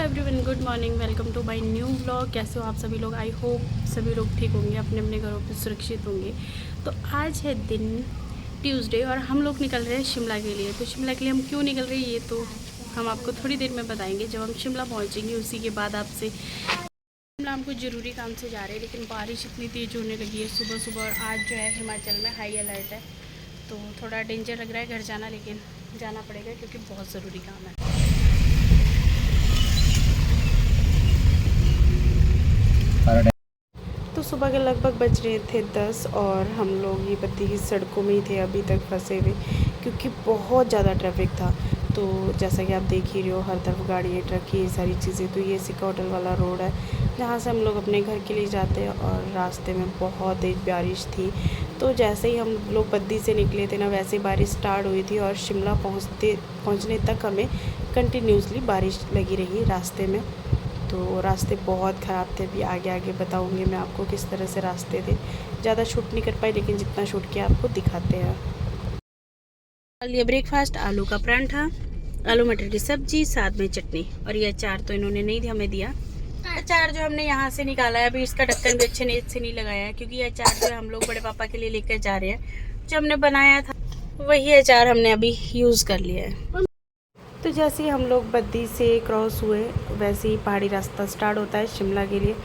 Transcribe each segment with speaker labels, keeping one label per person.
Speaker 1: Everyone, good morning. Welcome to my new vlog. कैसे हो आप सभी लोग? आई होप सभी लोग ठीक होंगे, अपने अपने घरों पे सुरक्षित होंगे। तो आज है दिन ट्यूसडे और हम लोग निकल रहे हैं शिमला के लिए। तो शिमला के लिए हम क्यों निकल रहे हैं ये तो हम आपको थोड़ी देर में बताएंगे। जब हम शिमला पहुंचेंगे उसी के बाद आपसे। शिमला हम कुछ ज़रूरी काम से जा रहे हैं, लेकिन बारिश इतनी तेज़ होने लगी है सुबह सुबह। और आज जो है हिमाचल में हाई अलर्ट है, तो थोड़ा डेंजर लग रहा है घर जाना, लेकिन जाना पड़ेगा क्योंकि बहुत ज़रूरी काम है। तो सुबह के लगभग बज रहे थे 10 और हम लोग ये बत्ती की सड़कों में ही थे अभी तक फंसे हुए, क्योंकि बहुत ज़्यादा ट्रैफिक था। तो जैसा कि आप देख ही रहे हो, हर तरफ गाड़ियाँ, ट्रक, ये सारी चीज़ें। तो ये सिक्का होटल वाला रोड है जहाँ से हम लोग अपने घर के लिए जाते हैं। और रास्ते में बहुत तेज़ बारिश थी, तो जैसे ही हम लोग बद्दी से निकले थे ना, वैसे ही बारिश स्टार्ट हुई थी और शिमला पहुँचने तक हमें कंटिन्यूसली बारिश लगी रही रास्ते में। तो रास्ते बहुत ख़राब थे। अभी आगे आगे बताऊंगी मैं आपको किस तरह से रास्ते थे। ज़्यादा शूट नहीं कर पाई, लेकिन जितना शूट किया आपको दिखाते हैं। ये ब्रेकफास्ट, आलू का परांठा, आलू मटर की सब्जी, साथ में चटनी। और ये अचार तो इन्होंने नहीं हमें दिया। अचार जो हमने यहाँ से निकाला है, अभी इसका ढक्कन भी अच्छे से नहीं लगाया है, क्योंकि ये अचार जो हम लोग बड़े पापा के लिए लेकर जा रहे हैं। जो हमने बनाया था वही अचार हमने अभी यूज़ कर लिया है। तो जैसे ही हम लोग बद्दी से क्रॉस हुए, वैसे ही पहाड़ी रास्ता स्टार्ट होता है शिमला के लिए।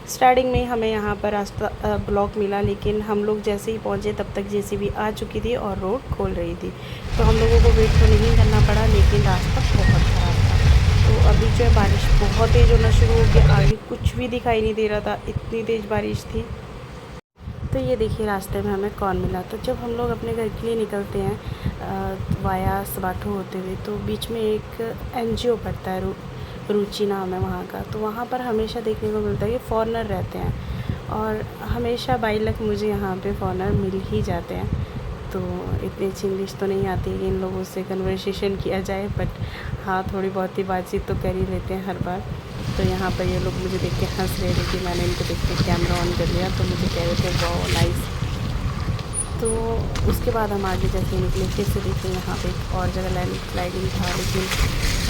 Speaker 1: स्टार्टिंग में हमें यहाँ पर रास्ता ब्लॉक मिला, लेकिन हम लोग जैसे ही पहुँचे तब तक जेसीबी आ चुकी थी और रोड खोल रही थी। तो हम लोगों को वेट तो नहीं करना पड़ा, लेकिन रास्ता बहुत ख़राब था। तो अभी जो है बारिश बहुत तेज़ होना शुरू हो गया, आगे कुछ भी दिखाई नहीं दे रहा था, इतनी तेज़ बारिश थी। तो ये देखिए रास्ते में हमें कौन मिला। तो जब हम लोग अपने घर के लिए निकलते हैं वाया सबाठू होते हुए, तो बीच में एक एनजीओ पड़ता है, रुचि नाम है वहाँ का। तो वहाँ पर हमेशा देखने को मिलता है कि फ़ॉरनर रहते हैं, और हमेशा बाई लक मुझे यहाँ पे फ़ॉरनर मिल ही जाते हैं। तो इतनी अच्छी इंग्लिश तो नहीं आती कि इन लोगों से कन्वर्सेशन किया जाए, बट हाँ, थोड़ी बहुत ही बातचीत तो कर ही लेते हैं हर बार। तो यहाँ पर ये लोग मुझे देख के हंस रहे थे कि मैंने इनको देख के कैमरा ऑन कर लिया, तो मुझे कह रहे थे वाओ नाइस। तो उसके बाद हम आगे जैसे निकले, फिर से देखें यहाँ पे एक और जगह लैंड स्लाइडिंग था, लेकिन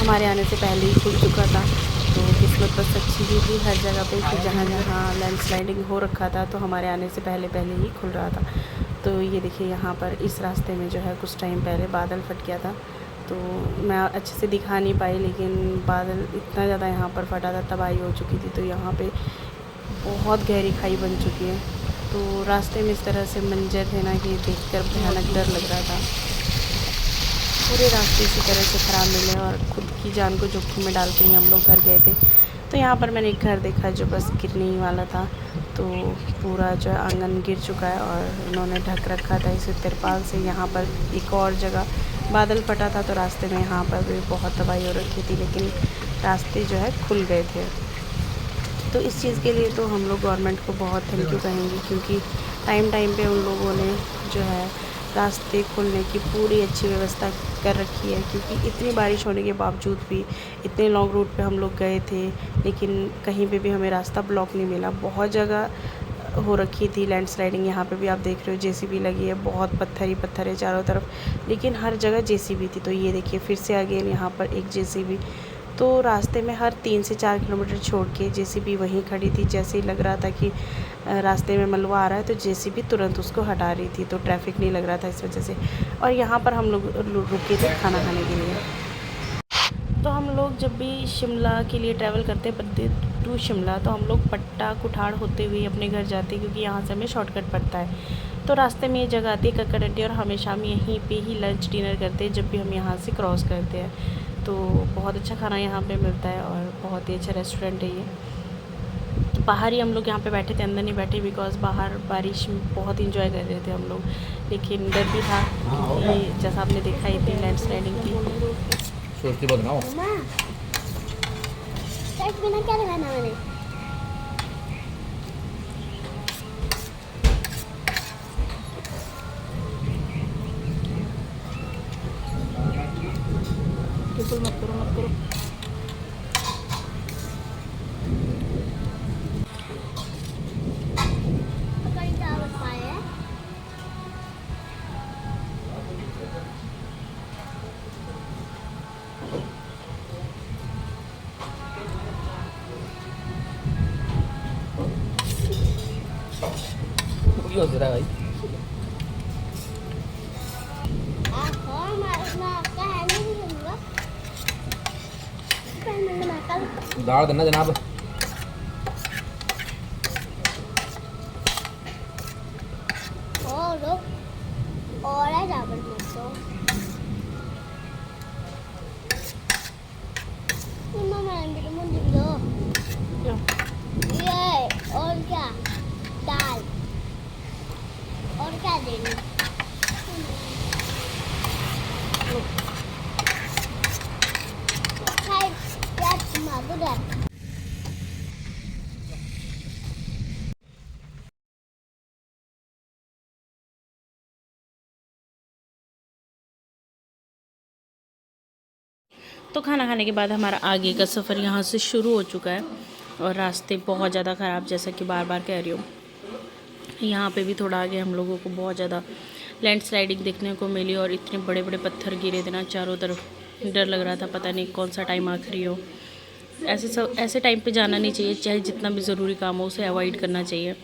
Speaker 1: हमारे आने से पहले ही खुल चुका था। तो किस्मत बस अच्छी ही थी हर जगह पे कि जहाँ जहाँ लैंड स्लाइडिंग हो रखा था, तो हमारे आने से पहले ही खुल रहा था। तो ये देखिए यहाँ पर इस रास्ते में जो है कुछ टाइम पहले बादल फट गया था। तो मैं अच्छे से दिखा नहीं पाई, लेकिन बादल इतना ज़्यादा यहाँ पर फटा था, तबाही हो चुकी थी। तो यहाँ पे बहुत गहरी खाई बन चुकी है। तो रास्ते में इस तरह से मंजर थे ना कि देखकर भयानक डर लग रहा था। पूरे रास्ते इसी तरह से ख़राब मिले और खुद की जान को जोखिम में डाल के ही हम लोग घर गए थे। तो यहाँ पर मैंने एक घर देखा जो बस गिरने ही वाला था। तो पूरा जो आंगन गिर चुका है और उन्होंने ढक रखा था इसे तिरपाल से। यहाँ पर एक और जगह बादल फटा था, तो रास्ते में यहाँ पर भी बहुत तबाही हो रखी थी, लेकिन रास्ते जो है खुल गए थे। तो इस चीज़ के लिए तो हम लोग गवर्नमेंट को बहुत थैंक यू कहेंगे, क्योंकि टाइम पे उन लोगों ने जो है रास्ते खोलने की पूरी अच्छी व्यवस्था कर रखी है। क्योंकि इतनी बारिश होने के बावजूद भी इतने लॉन्ग रूट पे हम लोग गए थे, लेकिन कहीं पे भी हमें रास्ता ब्लॉक नहीं मिला। बहुत जगह हो रखी थी लैंडस्लाइडिंग। यहाँ पे भी आप देख रहे हो जेसीबी लगी है, बहुत पत्थर ही पत्थर है चारों तरफ, लेकिन हर जगह जेसीबी थी। तो ये देखिए फिर से अगेन यहाँ पर एक जेसीबी। तो रास्ते में हर 3 से 4 किलोमीटर छोड़ के जेसीबी वहीं खड़ी थी। जैसे ही लग रहा था कि रास्ते में मलबा आ रहा है, तो जेसीबी तुरंत उसको हटा रही थी, तो ट्रैफिक नहीं लग रहा था इस वजह से। और यहाँ पर हम लोग रुके थे खाना खाने के लिए। तो हम लोग जब भी शिमला के लिए ट्रैवल करते हैं, बद्दी टू शिमला, तो हम लोग पट्टा कुठाड़ होते हुए अपने घर जाते हैं, क्योंकि यहाँ से हमें शॉर्टकट पड़ता है। तो रास्ते में ये जगह आती है कक्कड़ंटी, और हमेशा हम यहीं पे ही लंच डिनर करते हैं जब भी हम यहाँ से क्रॉस करते हैं। तो बहुत अच्छा खाना यहाँ पे मिलता है और बहुत ही अच्छा रेस्टोरेंट है ये। तो बाहर ही हम लोग यहाँ पे बैठे थे, अंदर नहीं बैठे, बिकॉज बाहर बारिश में बहुत इंजॉय कर रहे थे हम लोग। लेकिन डर भी था, क्योंकि जैसा आपने देखा इतनी लैंड स्लाइडिंग थी।
Speaker 2: सोच के बनाओ।
Speaker 3: क्या लगाना मैंने?
Speaker 1: बिल्कुल मत करो, मत करो।
Speaker 2: वो क्यों हंस रहा है भाई? दाल देना जनाब।
Speaker 3: और है चावल में तो मम्मा मेरे मुंह दिख लो ये और क्या दाल और क्या देनी खाए क्या मागो
Speaker 1: तो खाना खाने के बाद हमारा आगे का सफ़र यहाँ से शुरू हो चुका है और रास्ते बहुत ज़्यादा ख़राब, जैसा कि बार बार कह रही हूँ। यहाँ पे भी थोड़ा आगे हम लोगों को बहुत ज़्यादा लैंडस्लाइडिंग देखने को मिली और इतने बड़े बड़े पत्थर गिरे थे ना चारों तरफ, डर लग रहा था पता नहीं कौन सा टाइम आखिरी हो। ऐसे टाइम पे जाना नहीं चाहिए, चाहे जितना भी ज़रूरी काम हो उसे अवॉइड करना चाहिए।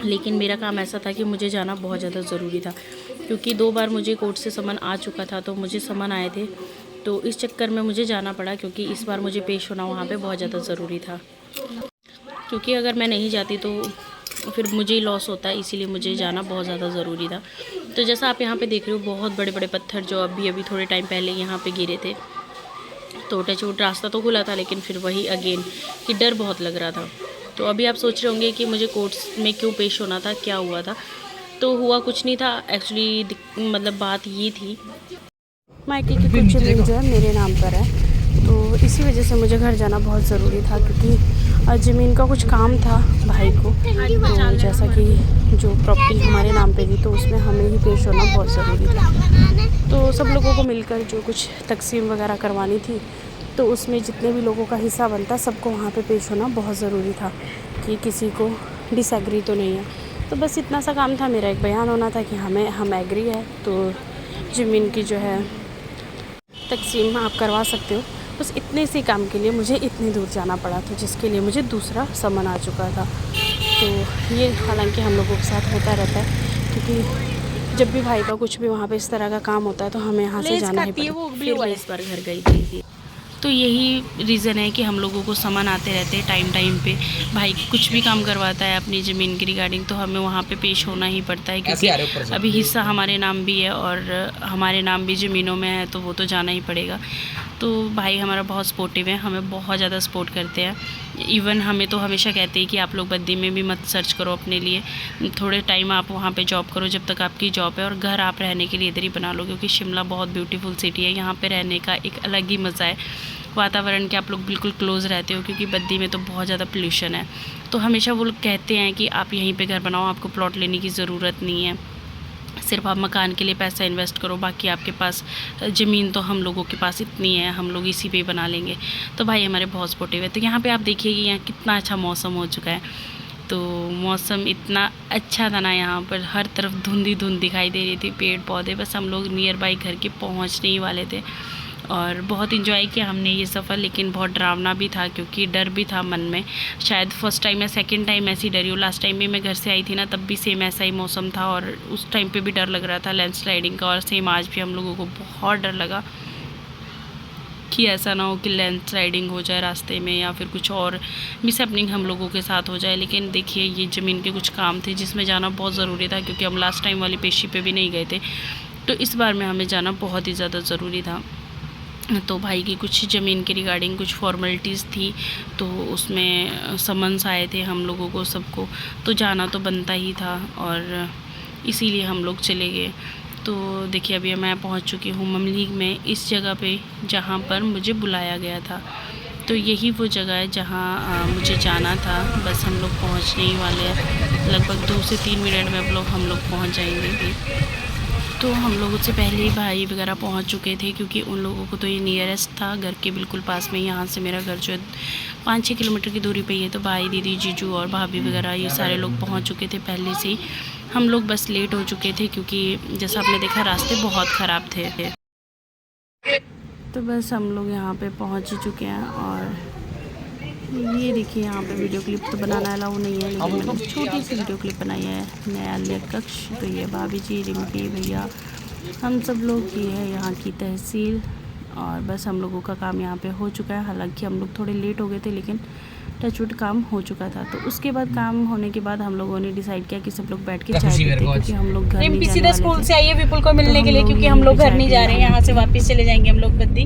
Speaker 1: लेकिन मेरा काम ऐसा था कि मुझे जाना बहुत ज़्यादा ज़रूरी था, क्योंकि 2 बार मुझे कोर्ट से समन आ चुका था, तो मुझे समन आए थे, तो इस चक्कर में मुझे जाना पड़ा, क्योंकि इस बार मुझे पेश होना वहाँ पे बहुत ज़्यादा ज़रूरी था। क्योंकि अगर मैं नहीं जाती तो फिर मुझे ही लॉस होता है, इसीलिए मुझे जाना बहुत ज़्यादा ज़रूरी था। तो जैसा आप यहाँ पे देख रहे हो, बहुत बड़े बड़े पत्थर जो अभी थोड़े टाइम पहले यहाँ पे गिरे थे, तो टचवुड रास्ता तो खुला था, लेकिन फिर वही अगेन कि डर बहुत लग रहा था। तो अभी आप सोच रहे होंगे कि मुझे कोर्ट्स में क्यों पेश होना था, क्या हुआ था। तो हुआ कुछ नहीं था एक्चुअली, मतलब बात ये थी, मायके की कुछ ज़मीन जो है मेरे नाम पर है, तो इसी वजह से मुझे घर जाना बहुत ज़रूरी था, क्योंकि ज़मीन का कुछ काम था भाई को। तो जैसा कि जो प्रॉपर्टी हमारे नाम पे थी, तो उसमें हमें ही पेश होना बहुत ज़रूरी था। तो सब लोगों को मिलकर जो कुछ तकसीम वगैरह करवानी थी, तो उसमें जितने भी लोगों का हिस्सा बनता, सबको वहाँ पे पेश होना बहुत ज़रूरी था, कि किसी को डिसएग्री तो नहीं है। तो बस इतना सा काम था, मेरा एक बयान होना था कि हम एग्री है, तो ज़मीन की जो है तकसीम आप करवा सकते हो। बस इतने से काम के लिए मुझे इतनी दूर जाना पड़ा था, जिसके लिए मुझे दूसरा समन आ चुका था। तो ये हालांकि हम लोगों के साथ होता रहता है, क्योंकि जब भी भाई का कुछ भी वहाँ पे इस तरह का काम होता है, तो हमें यहाँ से जाना ही पड़ता है। फिर मैं इस बार घर गई थी, तो यही रीज़न है कि हम लोगों को समन आते रहते हैं टाइम पे। भाई कुछ भी काम करवाता है अपनी ज़मीन की रिगार्डिंग, तो हमें वहाँ पे पेश होना ही पड़ता है, क्योंकि अभी हिस्सा हमारे नाम भी है और हमारे नाम भी ज़मीनों में है, तो वो तो जाना ही पड़ेगा। तो भाई हमारा बहुत सपोर्टिव है, हमें बहुत ज़्यादा सपोर्ट करते हैं। इवन हमें तो हमेशा कहते हैं कि आप लोग बद्दी में भी मत सर्च करो अपने लिए, थोड़े टाइम आप वहाँ पे जॉब करो जब तक आपकी जॉब है, और घर आप रहने के लिए इधर ही बना लो, क्योंकि शिमला बहुत ब्यूटीफुल सिटी है। यहाँ पे रहने का एक अलग ही मज़ा है, वातावरण के आप लोग बिल्कुल क्लोज़ रहते हो, क्योंकि बद्दी में तो बहुत ज़्यादा पोल्यूशन है। तो हमेशा वो लोग कहते हैं कि आप यहीं पे घर बनाओ, आपको प्लॉट लेने की ज़रूरत नहीं है, सिर्फ आप मकान के लिए पैसा इन्वेस्ट करो, बाकी आपके पास ज़मीन तो हम लोगों के पास इतनी है, हम लोग इसी पे बना लेंगे। तो भाई हमारे बहुत सपोर्टिव है। तो यहाँ पे आप देखिए कि यहाँ कितना अच्छा मौसम हो चुका है। तो मौसम इतना अच्छा था ना, यहाँ पर हर तरफ धुंध ही धुंध दिखाई दे रही थी, पेड़ पौधे। बस हम लोग नियर बाई घर के पहुँचने ही वाले थे, और बहुत इन्जॉय किया हमने ये सफ़र। लेकिन बहुत डरावना भी था, क्योंकि डर भी था मन में। शायद फर्स्ट टाइम या सेकंड टाइम ऐसी डरी हूँ। लास्ट टाइम भी मैं घर से आई थी ना, तब भी सेम ऐसा ही मौसम था, और उस टाइम पे भी डर लग रहा था लैंडस्लाइडिंग का, और सेम आज भी हम लोगों को बहुत डर लगा कि ऐसा ना हो कि लैंडस्लाइडिंग हो जाए रास्ते में, या फिर कुछ और मिसहैपनिंग हम लोगों के साथ हो जाए। लेकिन देखिए, ये ज़मीन के कुछ काम थे जिसमें जाना बहुत ज़रूरी था, क्योंकि हम लास्ट टाइम वाली पेशी पे भी नहीं गए थे, तो इस बार में हमें जाना बहुत ही ज़्यादा ज़रूरी था। तो भाई की कुछ ज़मीन के रिगार्डिंग कुछ फॉर्मेलिटीज़ थी, तो उसमें समन्स आए थे हम लोगों को सबको, तो जाना तो बनता ही था, और इसीलिए हम लोग चले गए। तो देखिए, अभी मैं पहुंच चुकी हूँ ममलीग में, इस जगह पे जहाँ पर मुझे बुलाया गया था। तो यही वो जगह है जहाँ मुझे जाना था। बस हम लोग पहुँचने ही वाले हैं, लगभग 2 से 3 मिनट में हम लोग पहुँच जाएंगे। तो हम लोग उससे पहले ही भाई वगैरह पहुंच चुके थे, क्योंकि उन लोगों को तो ये नियरेस्ट था, घर के बिल्कुल पास में। यहाँ से मेरा घर जो है 5-6 किलोमीटर की दूरी पे ही है। तो भाई, दीदी, जीजू और भाभी वगैरह ये सारे लोग पहुंच चुके थे पहले से ही। हम लोग बस लेट हो चुके थे, क्योंकि जैसा आपने देखा रास्ते बहुत ख़राब थे। तो बस हम लोग यहाँ पर पहुँच ही चुके हैं, और ये देखिए यहाँ पे वीडियो क्लिप तो बनाना अलाउ नहीं है, लेकिन मैंने छोटी सी वीडियो क्लिप बनाई है न्यायालय कक्ष। तो ये भाभी जी, रिम्पी भैया, हम सब लोग, ये है यहाँ की तहसील। और बस हम लोगों का काम यहाँ पे हो चुका है। हालांकि हम लोग थोड़े लेट हो गए थे, लेकिन टचवुड काम हो चुका था। तो उसके बाद काम होने के बाद हम लोगों ने डिसाइड किया कि सब लोग बैठ के चाय पीते, क्योंकि हम लोग घर नहीं
Speaker 4: रिम्पी
Speaker 1: जाने
Speaker 4: सीधा
Speaker 1: वाले
Speaker 4: स्कूल
Speaker 1: थे।
Speaker 4: से आई है विपुल को मिलने
Speaker 1: तो
Speaker 4: के लिए,
Speaker 1: हम
Speaker 4: क्योंकि
Speaker 1: लोग
Speaker 4: हम लोग
Speaker 1: यहीं पे
Speaker 4: घर नहीं
Speaker 1: चाय
Speaker 4: जा रहे हैं,
Speaker 1: पीने
Speaker 4: यहाँ से वापस चले जाएंगे हम लोग बद्दी।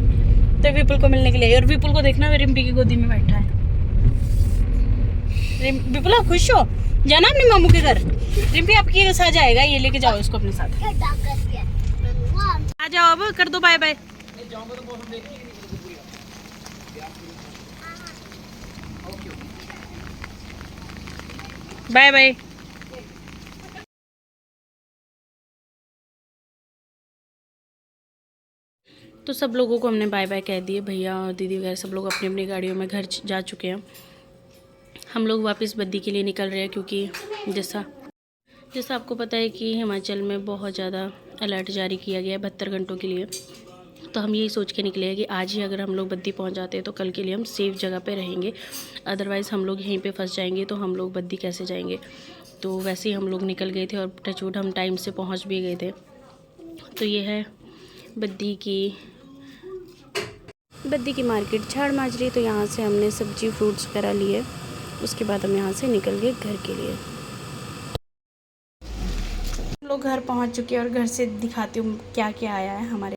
Speaker 4: तो विपुल को मिलने के लिए, और विपुल को देखना रिम्पी की गोदी में बैठा है। विपुल आप खुश हो? जाना अपने मामू के घर? रिम्पी आपके साथ जाएगा, ये लेके जाओ इसको अपने साथ। आ जाओ, अब कर दो बाय बाय। Bye bye.
Speaker 1: तो सब लोगों को हमने बाय बाय कह दिए। भैया और दीदी वगैरह सब लोग अपनी अपनी गाड़ियों में घर जा चुके हैं। हम लोग वापस बद्दी के लिए निकल रहे हैं, क्योंकि जैसा आपको पता है कि हिमाचल में बहुत ज़्यादा अलर्ट जारी किया गया है 72 घंटों के लिए। तो हम यही सोच के निकले हैं कि आज ही अगर हम लोग बद्दी पहुंच जाते हैं तो कल के लिए हम सेफ़ जगह पे रहेंगे। अदरवाइज़ हम लोग यहीं पे फंस जाएंगे, तो हम लोग बद्दी कैसे जाएंगे। तो वैसे ही हम लोग निकल गए थे, और टचवुड हम टाइम से पहुँच भी गए थे। तो ये है बद्दी की मार्केट झाड़ माजरी। तो यहाँ से हमने सब्जी फ्रूट्स वगैरह लिए। उसके बाद हम यहाँ से निकल गए घर के लिए। हम लोग घर पहुँच चुके हैं, और घर से दिखाती हूँ क्या क्या आया है हमारे।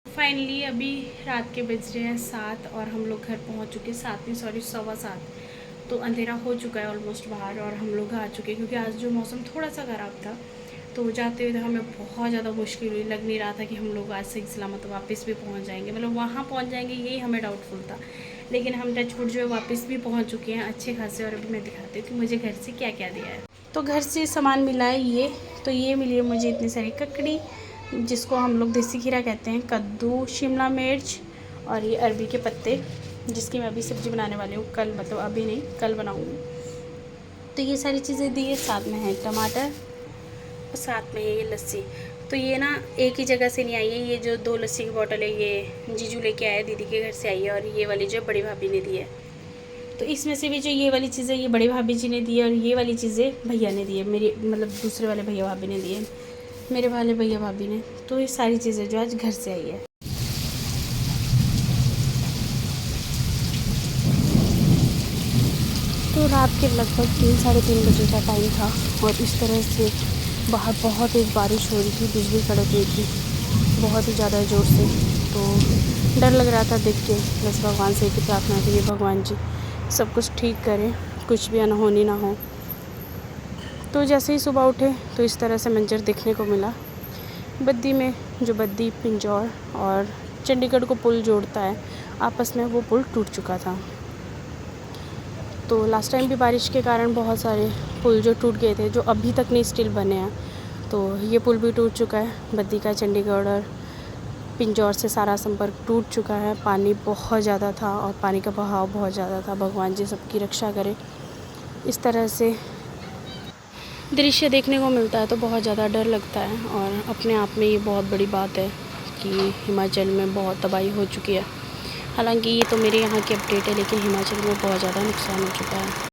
Speaker 1: फाइनली अभी रात के बज रहे हैं 7, और हम लोग घर पहुँच चुके हैं। 7 नहीं, सॉरी 7:15। तो अंधेरा हो चुका है ऑलमोस्ट बाहर, और हम लोग आ चुके हैं, क्योंकि आज जो मौसम थोड़ा सा ख़राब था। तो जाते हुए हमें बहुत ज़्यादा मुश्किल हुई। लग नहीं रहा था कि हम लोग आज सही सलामत वापस भी पहुंच जाएंगे, मतलब वहाँ पहुंच जाएंगे, यही हमें डाउटफुल था। लेकिन हम टचवुड जो है वापस भी पहुंच चुके हैं अच्छे खासे। और अभी मैं दिखाती हूँ कि मुझे घर से क्या क्या दिया है। तो घर से सामान मिला है ये मिली है मुझे इतनी सारी ककड़ी, जिसको हम लोग देसी खीरा कहते हैं, कद्दू, शिमला मिर्च, और ये अरबी के पत्ते, जिसकी मैं अभी सब्ज़ी बनाने वाली हूँ। कल, मतलब अभी नहीं, कल बनाऊँगी। तो ये सारी चीज़ें दी है। साथ में है टमाटर, और साथ में ये लस्सी। तो ये ना एक ही जगह से नहीं आई है, ये जो 2 लस्सी की बोतल है ये जीजू लेके आए, दीदी के घर से आई है। और ये वाली जो बड़ी भाभी ने दी है। तो इसमें से भी जो ये वाली चीज़ें ये बड़ी भाभी जी ने दी है, और ये वाली चीज़ें भैया ने दी है, मेरी मतलब दूसरे वाले भैया भाभी ने दी है, मेरे वाले भैया भाभी ने। तो ये सारी चीज़ें जो आज घर से आई है। तो रात के लगभग 3 साढ़े 3 बजे का टाइम था, और इस तरह से बाहर बहुत तेज़ बारिश हो रही थी, बिजली कड़क रही थी बहुत ही ज़्यादा ज़ोर से। तो डर लग रहा था देख के। बस भगवान से की प्रार्थना की, भगवान जी सब कुछ ठीक करें, कुछ भी अनहोनी ना हो। तो जैसे ही सुबह उठे तो इस तरह से मंजर देखने को मिला बद्दी में। जो बद्दी, पिंजौर और चंडीगढ़ को पुल जोड़ता है आपस में, वो पुल टूट चुका था। तो लास्ट टाइम भी बारिश के कारण बहुत सारे पुल जो टूट गए थे, जो अभी तक नहीं स्टिल बने हैं। तो ये पुल भी टूट चुका है बद्दी का। चंडीगढ़ और पिंजौर से सारा संपर्क टूट चुका है। पानी बहुत ज़्यादा था, और पानी का बहाव बहुत ज़्यादा था। भगवान जी सबकी रक्षा करे। इस तरह से दृश्य देखने को मिलता है तो बहुत ज़्यादा डर लगता है। और अपने आप में ये बहुत बड़ी बात है कि हिमाचल में बहुत तबाही हो चुकी है। हालांकि ये तो मेरे यहाँ की अपडेट है, लेकिन हिमाचल में बहुत ज़्यादा नुकसान हो चुका है।